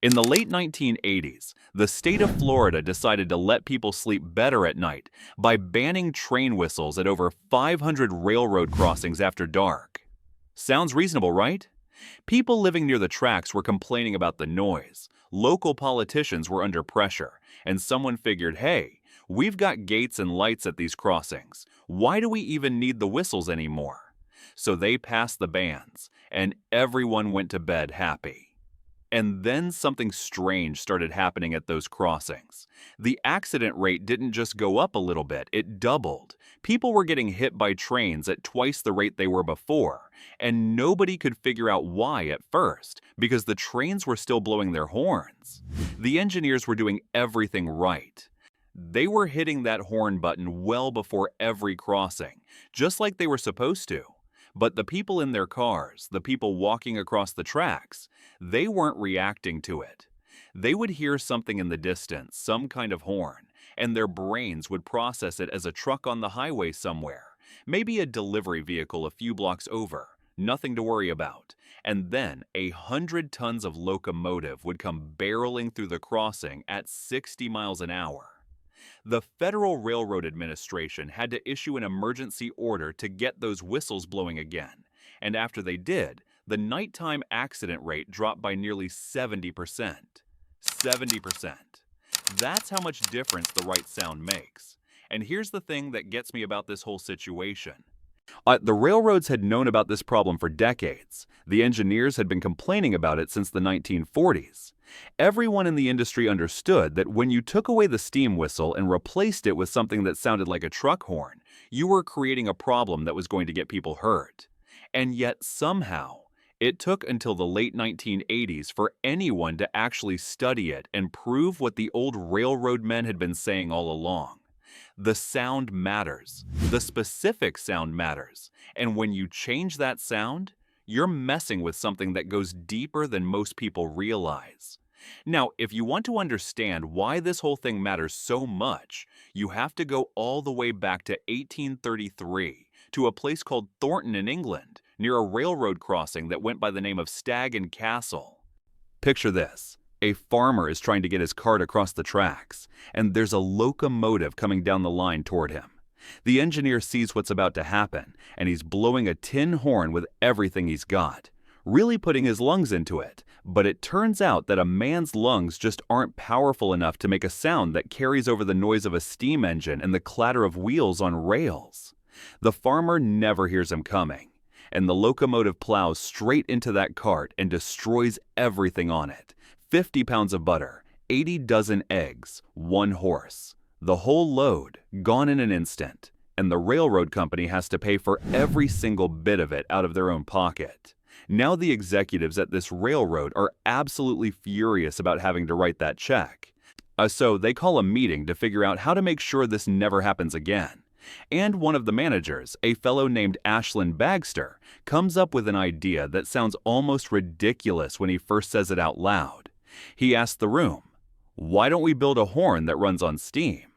In the late 1980s, the state of Florida decided to let people sleep better at night by banning train whistles at over 500 railroad crossings after dark. Sounds reasonable, right? People living near the tracks were complaining about the noise, local politicians were under pressure, and someone figured, hey, we've got gates and lights at these crossings. Why do we even need the whistles anymore? So they passed the bans, and everyone went to bed happy. And then something strange started happening at those crossings. The accident rate didn't just go up a little bit, it doubled. People were getting hit by trains at twice the rate they were before, and nobody could figure out why at first, because the trains were still blowing their horns. The engineers were doing everything right. They were hitting that horn button well before every crossing, just like they were supposed to. But the people in their cars, the people walking across the tracks, they weren't reacting to it. They would hear something in the distance, some kind of horn, and their brains would process it as a truck on the highway somewhere, maybe a delivery vehicle a few blocks over, nothing to worry about. And then 100 tons of locomotive would come barreling through the crossing at 60 miles an hour. The Federal Railroad Administration had to issue an emergency order to get those whistles blowing again, and after they did, the nighttime accident rate dropped by nearly 70%. 70%. That's how much difference the right sound makes. And here's the thing that gets me about this whole situation. The railroads had known about this problem for decades. The engineers had been complaining about it since the 1940s. Everyone in the industry understood that when you took away the steam whistle and replaced it with something that sounded like a truck horn, you were creating a problem that was going to get people hurt. And yet somehow, it took until the late 1980s for anyone to actually study it and prove what the old railroad men had been saying all along. The sound matters. The specific sound matters. And when you change that sound, you're messing with something that goes deeper than most people realize. Now, if you want to understand why this whole thing matters so much, you have to go all the way back to 1833 to a place called Thornton in England, near a railroad crossing that went by the name of Stag and Castle. Picture this. A farmer is trying to get his cart across the tracks, and there's a locomotive coming down the line toward him. The engineer sees what's about to happen, and he's blowing a tin horn with everything he's got, really putting his lungs into it. But it turns out that a man's lungs just aren't powerful enough to make a sound that carries over the noise of a steam engine and the clatter of wheels on rails. The farmer never hears him coming, and the locomotive plows straight into that cart and destroys everything on it. 50 pounds of butter, 80 dozen eggs, 1 horse. The whole load, gone in an instant, and the railroad company has to pay for every single bit of it out of their own pocket. Now the executives at this railroad are absolutely furious about having to write that check. So they call a meeting to figure out how to make sure this never happens again. And one of the managers, a fellow named Ashlin Bagster, comes up with an idea that sounds almost ridiculous when he first says it out loud. He asks the room, "Why don't we build a horn that runs on steam?"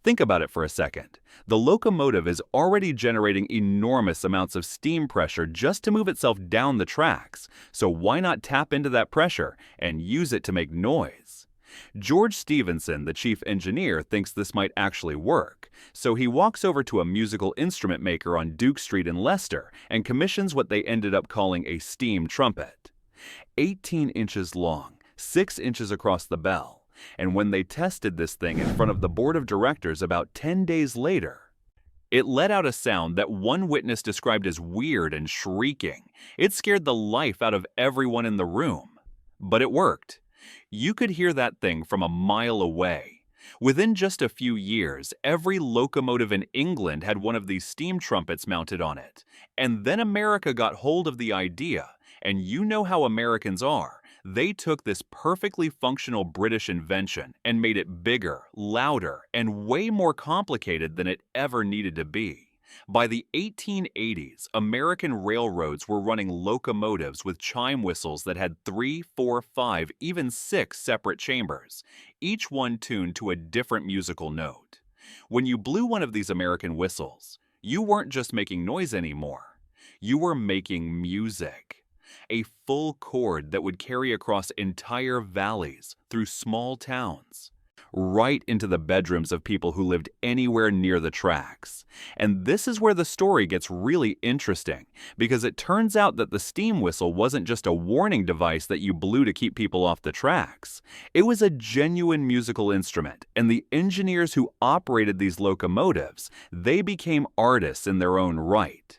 Think about it for a second. The locomotive is already generating enormous amounts of steam pressure just to move itself down the tracks, so why not tap into that pressure and use it to make noise? George Stephenson, the chief engineer, thinks this might actually work, so he walks over to a musical instrument maker on Duke Street in Leicester and commissions what they ended up calling a steam trumpet. 18 inches long, 6 inches across the bell. And when they tested this thing in front of the board of directors about 10 days later, it let out a sound that one witness described as weird and shrieking. It scared the life out of everyone in the room. But it worked. You could hear that thing from a mile away. Within just a few years, every locomotive in England had one of these steam trumpets mounted on it. And then America got hold of the idea, and you know how Americans are. They took this perfectly functional British invention and made it bigger, louder, and way more complicated than it ever needed to be. By the 1880s, American railroads were running locomotives with chime whistles that had 3, 4, 5, even 6 separate chambers, each one tuned to a different musical note. When you blew one of these American whistles, you weren't just making noise anymore. You were making music. a full cord that would carry across entire valleys through small towns, right into the bedrooms of people who lived anywhere near the tracks. And this is where the story gets really interesting, because it turns out that the steam whistle wasn't just a warning device that you blew to keep people off the tracks. It was a genuine musical instrument, and the engineers who operated these locomotives, they became artists in their own right.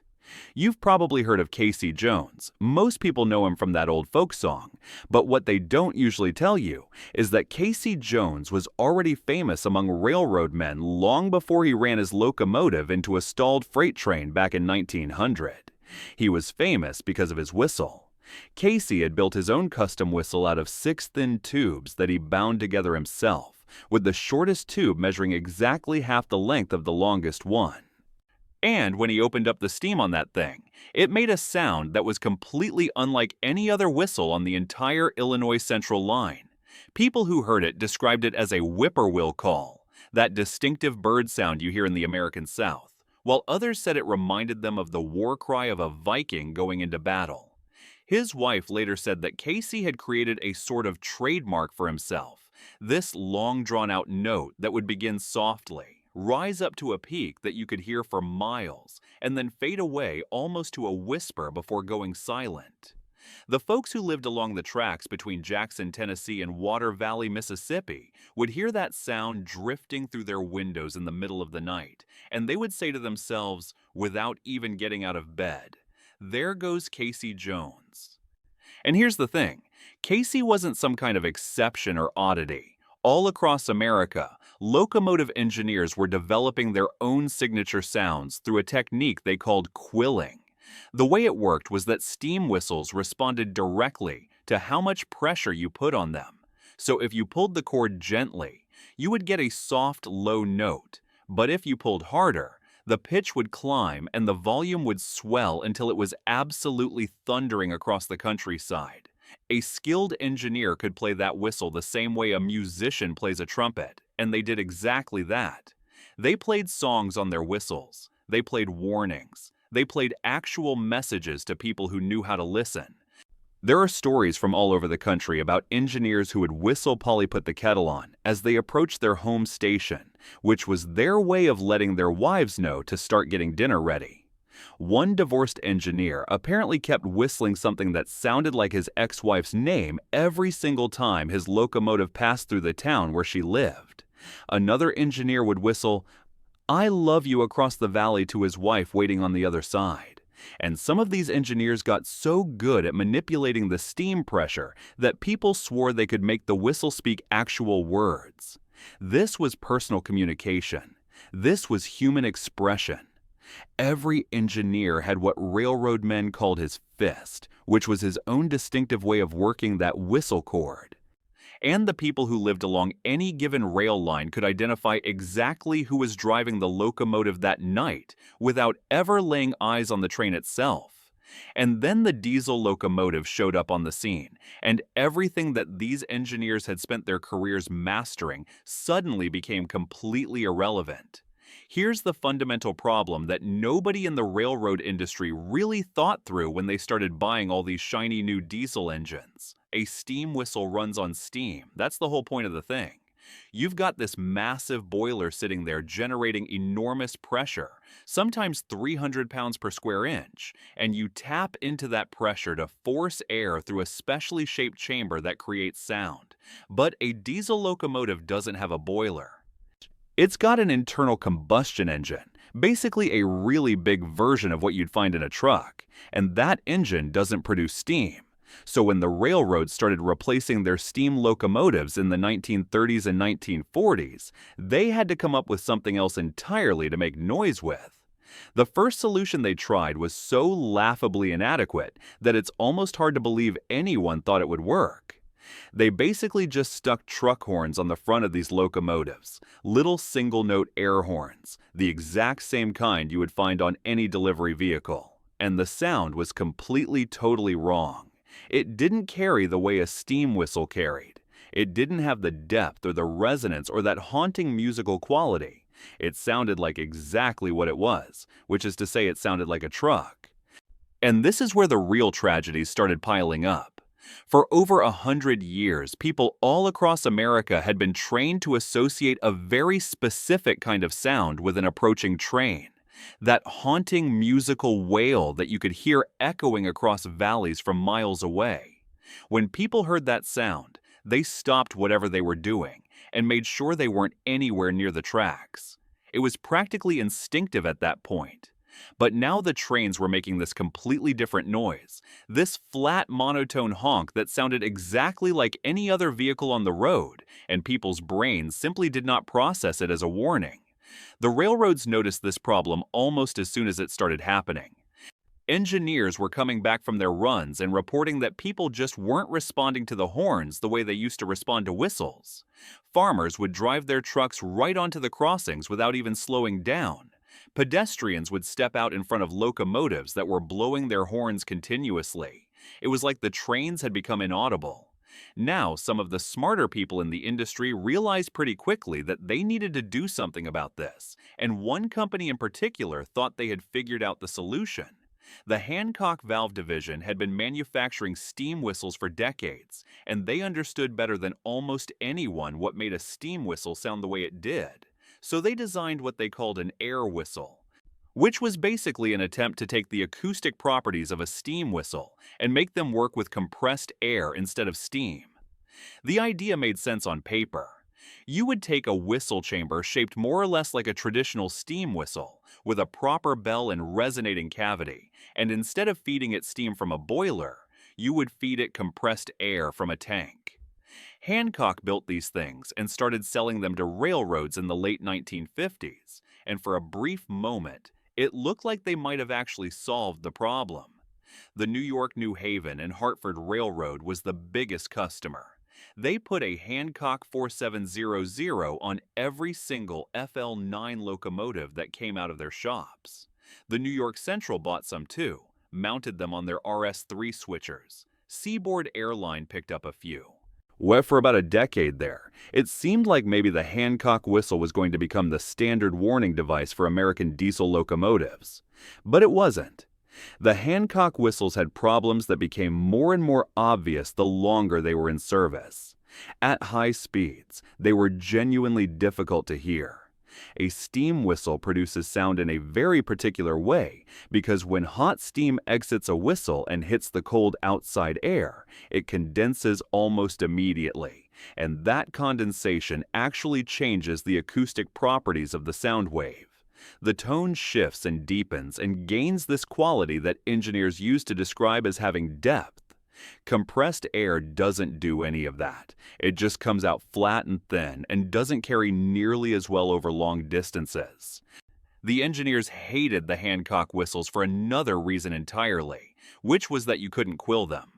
You've probably heard of Casey Jones. Most people know him from that old folk song. But what they don't usually tell you is that Casey Jones was already famous among railroad men long before he ran his locomotive into a stalled freight train back in 1900. He was famous because of his whistle. Casey had built his own custom whistle out of 6 thin tubes that he bound together himself, with the shortest tube measuring exactly half the length of the longest one. And when he opened up the steam on that thing, it made a sound that was completely unlike any other whistle on the entire Illinois Central line. People who heard it described it as a whippoorwill call, that distinctive bird sound you hear in the American South, while others said it reminded them of the war cry of a Viking going into battle. His wife later said that Casey had created a sort of trademark for himself, this long drawn-out note that would begin softly, rise up to a peak that you could hear for miles, and then fade away almost to a whisper before going silent. The folks who lived along the tracks between Jackson, Tennessee and Water Valley, Mississippi would hear that sound drifting through their windows in the middle of the night, and they would say to themselves, without even getting out of bed, "There goes Casey Jones." And here's the thing, Casey wasn't some kind of exception or oddity. All across America, locomotive engineers were developing their own signature sounds through a technique they called quilling. The way it worked was that steam whistles responded directly to how much pressure you put on them. So if you pulled the cord gently, you would get a soft, low note. But if you pulled harder, the pitch would climb and the volume would swell until it was absolutely thundering across the countryside. A skilled engineer could play that whistle the same way a musician plays a trumpet, and they did exactly that. They played songs on their whistles. They played warnings. They played actual messages to people who knew how to listen. There are stories from all over the country about engineers who would whistle Polly Put the Kettle On as they approached their home station, which was their way of letting their wives know to start getting dinner ready. One divorced engineer apparently kept whistling something that sounded like his ex-wife's name every single time his locomotive passed through the town where she lived. Another engineer would whistle, "I love you" across the valley to his wife waiting on the other side. And some of these engineers got so good at manipulating the steam pressure that people swore they could make the whistle speak actual words. This was personal communication. This was human expression. Every engineer had what railroad men called his fist, which was his own distinctive way of working that whistle cord. And the people who lived along any given rail line could identify exactly who was driving the locomotive that night without ever laying eyes on the train itself. And then the diesel locomotive showed up on the scene, and everything that these engineers had spent their careers mastering suddenly became completely irrelevant. Here's the fundamental problem that nobody in the railroad industry really thought through when they started buying all these shiny new diesel engines. A steam whistle runs on steam. That's the whole point of the thing. You've got this massive boiler sitting there generating enormous pressure, sometimes 300 pounds per square inch, and you tap into that pressure to force air through a specially shaped chamber that creates sound. But a diesel locomotive doesn't have a boiler. It's got an internal combustion engine, basically a really big version of what you'd find in a truck, and that engine doesn't produce steam. So when the railroads started replacing their steam locomotives in the 1930s and 1940s, they had to come up with something else entirely to make noise with. The first solution they tried was so laughably inadequate that it's almost hard to believe anyone thought it would work. They basically just stuck truck horns on the front of these locomotives, little single-note air horns, the exact same kind you would find on any delivery vehicle. And the sound was completely, totally wrong. It didn't carry the way a steam whistle carried. It didn't have the depth or the resonance or that haunting musical quality. It sounded like exactly what it was, which is to say it sounded like a truck. And this is where the real tragedies started piling up. For over 100 years, people all across America had been trained to associate a very specific kind of sound with an approaching train. That haunting musical wail that you could hear echoing across valleys from miles away. When people heard that sound, they stopped whatever they were doing and made sure they weren't anywhere near the tracks. It was practically instinctive at that point. But now the trains were making this completely different noise, this flat monotone honk that sounded exactly like any other vehicle on the road, and people's brains simply did not process it as a warning. The railroads noticed this problem almost as soon as it started happening. Engineers were coming back from their runs and reporting that people just weren't responding to the horns the way they used to respond to whistles. Farmers would drive their trucks right onto the crossings without even slowing down. Pedestrians would step out in front of locomotives that were blowing their horns continuously. It was like the trains had become inaudible. Now, some of the smarter people in the industry realized pretty quickly that they needed to do something about this, and one company in particular thought they had figured out the solution. The Hancock Valve Division had been manufacturing steam whistles for decades, and they understood better than almost anyone what made a steam whistle sound the way it did. So they designed what they called an air whistle, which was basically an attempt to take the acoustic properties of a steam whistle and make them work with compressed air instead of steam. The idea made sense on paper. You would take a whistle chamber shaped more or less like a traditional steam whistle, with a proper bell and resonating cavity, and instead of feeding it steam from a boiler, you would feed it compressed air from a tank. Hancock built these things and started selling them to railroads in the late 1950s, and for a brief moment, it looked like they might have actually solved the problem. The New York, New Haven, and Hartford Railroad was the biggest customer. They put a Hancock 4700 on every single FL9 locomotive that came out of their shops. The New York Central bought some too, mounted them on their RS3 switchers. Seaboard Airline picked up a few. Well, for about a decade there, it seemed like maybe the Hancock whistle was going to become the standard warning device for American diesel locomotives. But it wasn't. The Hancock whistles had problems that became more and more obvious the longer they were in service. At high speeds, they were genuinely difficult to hear. A steam whistle produces sound in a very particular way because when hot steam exits a whistle and hits the cold outside air, it condenses almost immediately, and that condensation actually changes the acoustic properties of the sound wave. The tone shifts and deepens and gains this quality that engineers use to describe as having depth. Compressed air doesn't do any of that. It just comes out flat and thin and doesn't carry nearly as well over long distances. The engineers hated the Hancock whistles for another reason entirely, which was that you couldn't quill them.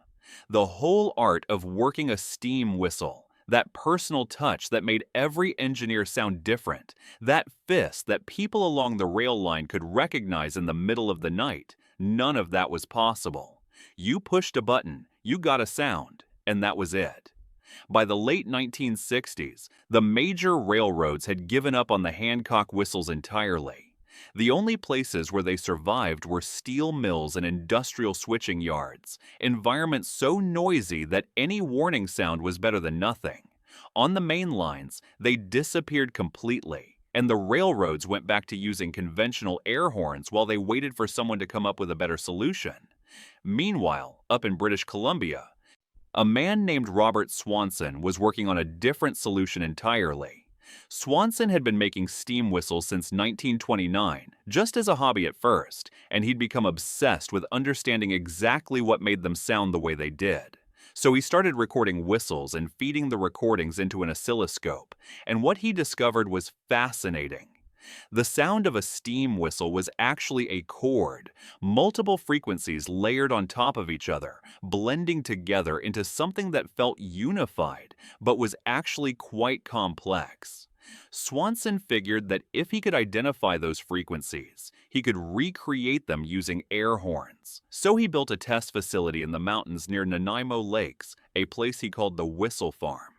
The whole art of working a steam whistle, that personal touch that made every engineer sound different, that fist that people along the rail line could recognize in the middle of the night, none of that was possible. You pushed a button, you got a sound, and that was it. By the late 1960s, the major railroads had given up on the Hancock whistles entirely. The only places where they survived were steel mills and industrial switching yards, environments so noisy that any warning sound was better than nothing. On the main lines, they disappeared completely, and the railroads went back to using conventional air horns while they waited for someone to come up with a better solution. Meanwhile, up in British Columbia, a man named Robert Swanson was working on a different solution entirely. Swanson had been making steam whistles since 1929, just as a hobby at first, and he'd become obsessed with understanding exactly what made them sound the way they did. So he started recording whistles and feeding the recordings into an oscilloscope, and what he discovered was fascinating. The sound of a steam whistle was actually a chord, multiple frequencies layered on top of each other, blending together into something that felt unified, but was actually quite complex. Swanson figured that if he could identify those frequencies, he could recreate them using air horns. So he built a test facility in the mountains near Nanaimo Lakes, a place he called the Whistle Farm.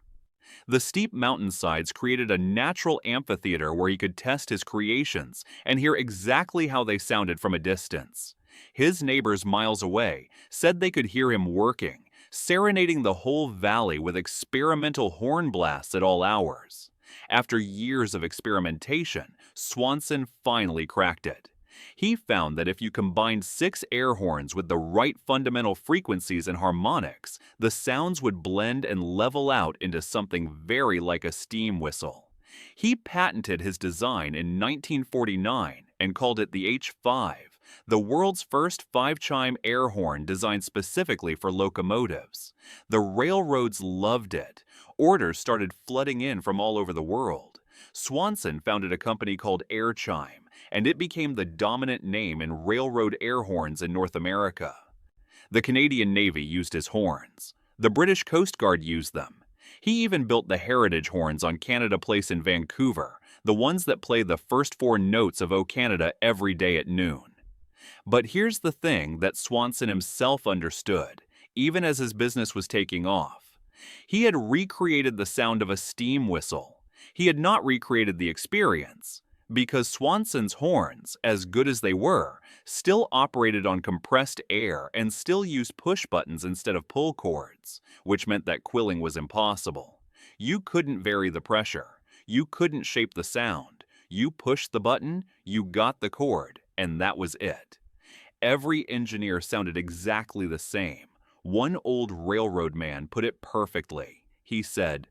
The steep mountainsides created a natural amphitheater where he could test his creations and hear exactly how they sounded from a distance. His neighbors miles away said they could hear him working, serenading the whole valley with experimental horn blasts at all hours. After years of experimentation, Swanson finally cracked it. He found that if you combined 6 air horns with the right fundamental frequencies and harmonics, the sounds would blend and level out into something very like a steam whistle. He patented his design in 1949 and called it the H5, the world's first 5-chime air horn designed specifically for locomotives. The railroads loved it. Orders started flooding in from all over the world. Swanson founded a company called Airchime, and it became the dominant name in railroad air horns in North America. The Canadian Navy used his horns. The British Coast Guard used them. He even built the heritage horns on Canada Place in Vancouver, the ones that play the first 4 notes of O Canada every day at noon. But here's the thing that Swanson himself understood, even as his business was taking off. He had recreated the sound of a steam whistle. He had not recreated the experience, because Swanson's horns, as good as they were, still operated on compressed air and still used push buttons instead of pull cords, which meant that quilling was impossible. You couldn't vary the pressure. You couldn't shape the sound. You pushed the button, you got the chord, and that was it. Every engineer sounded exactly the same. One old railroad man put it perfectly. He said,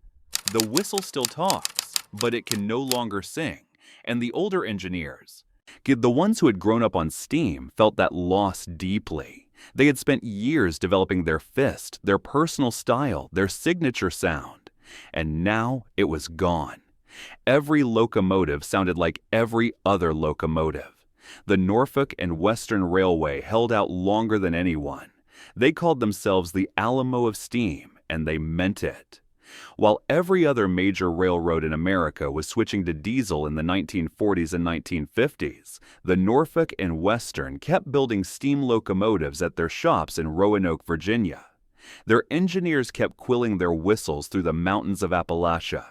"The whistle still talks, but it can no longer sing." And the older engineers, the ones who had grown up on steam, felt that loss deeply. They had spent years developing their fist, their personal style, their signature sound. And now it was gone. Every locomotive sounded like every other locomotive. The Norfolk and Western Railway held out longer than anyone. They called themselves the Alamo of Steam, and they meant it. While every other major railroad in America was switching to diesel in the 1940s and 1950s, the Norfolk and Western kept building steam locomotives at their shops in Roanoke, Virginia. Their engineers kept quilling their whistles through the mountains of Appalachia.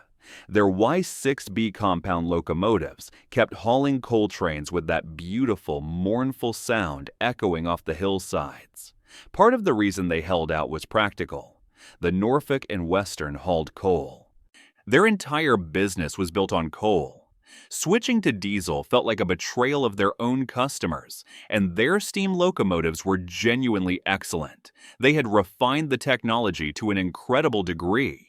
Their Y6B compound locomotives kept hauling coal trains with that beautiful, mournful sound echoing off the hillsides. Part of the reason they held out was practical. The Norfolk and Western hauled coal. Their entire business was built on coal. Switching to diesel felt like a betrayal of their own customers, and their steam locomotives were genuinely excellent. They had refined the technology to an incredible degree.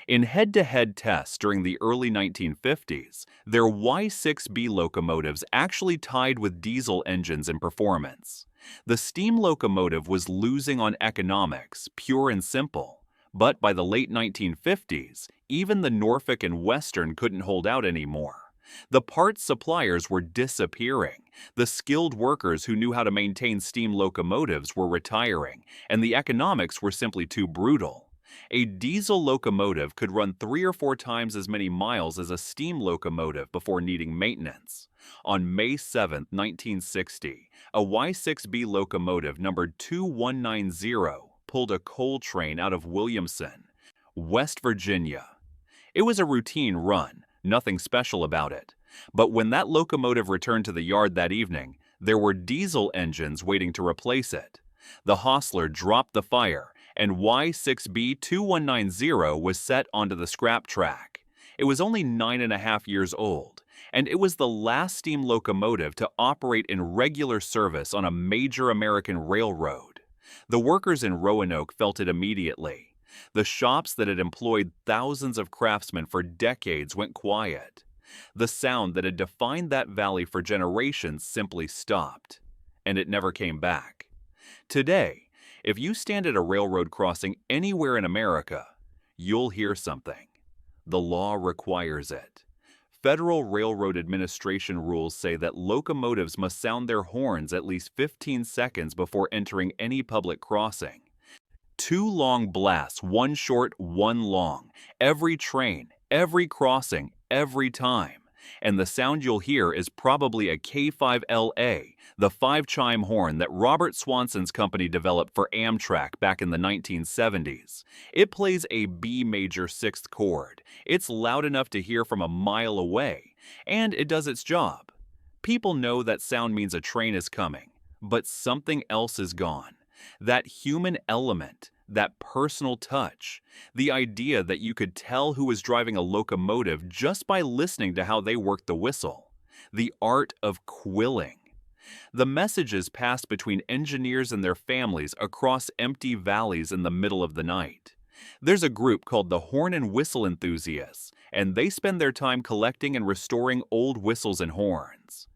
In head-to-head tests during the early 1950s, their Y6B locomotives actually tied with diesel engines in performance. The steam locomotive was losing on economics, pure and simple. But by the late 1950s, even the Norfolk and Western couldn't hold out anymore. The parts suppliers were disappearing. The skilled workers who knew how to maintain steam locomotives were retiring, and the economics were simply too brutal. A diesel locomotive could run 3 or 4 times as many miles as a steam locomotive before needing maintenance. On May 7, 1960, a Y6B locomotive numbered 2190 pulled a coal train out of Williamson, West Virginia. It was a routine run, nothing special about it. But when that locomotive returned to the yard that evening, there were diesel engines waiting to replace it. The hostler dropped the fire, and Y6B 2190 was set onto the scrap track. It was only 9.5 years old, and it was the last steam locomotive to operate in regular service on a major American railroad. The workers in Roanoke felt it immediately. The shops that had employed thousands of craftsmen for decades went quiet. The sound that had defined that valley for generations simply stopped, and it never came back. Today, if you stand at a railroad crossing anywhere in America, you'll hear something. The law requires it. Federal Railroad Administration rules say that locomotives must sound their horns at least 15 seconds before entering any public crossing. 2 long blasts, 1 short, 1 long. Every train, every crossing, every time. And the sound you'll hear is probably a K5LA, the 5-chime horn that Robert Swanson's company developed for Amtrak back in the 1970s. It plays a B major 6th chord. It's loud enough to hear from a mile away, and it does its job. People know that sound means a train is coming, But something else is gone. That human element, that personal touch, the idea that you could tell who was driving a locomotive just by listening to how they worked the whistle. The art of quilling. The messages passed between engineers and their families across empty valleys in the middle of the night. There's a group called the Horn and Whistle Enthusiasts, and they spend their time collecting and restoring old whistles and horns.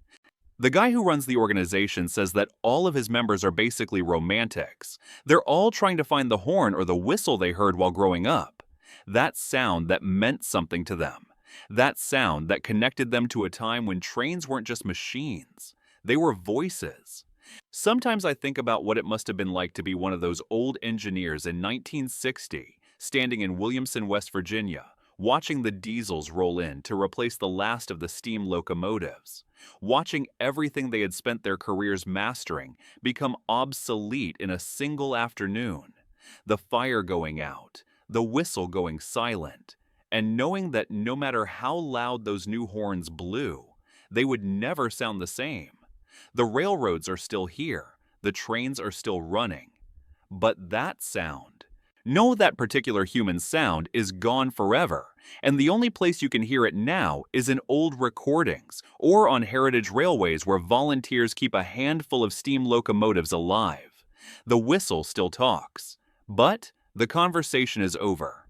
The guy who runs the organization says that all of his members are basically romantics. They're all trying to find the horn or the whistle they heard while growing up. That sound that meant something to them. That sound that connected them to a time when trains weren't just machines. They were voices. Sometimes I think about what it must have been like to be one of those old engineers in 1960, standing in Williamson, West Virginia, watching the diesels roll in to replace the last of the steam locomotives, watching everything they had spent their careers mastering become obsolete in a single afternoon, the fire going out, the whistle going silent, and knowing that no matter how loud those new horns blew, they would never sound the same. The railroads are still here, the trains are still running, but that sound, know that particular human sound is gone forever, and the only place you can hear it now is in old recordings or on heritage railways where volunteers keep a handful of steam locomotives alive. The whistle still talks, but the conversation is over.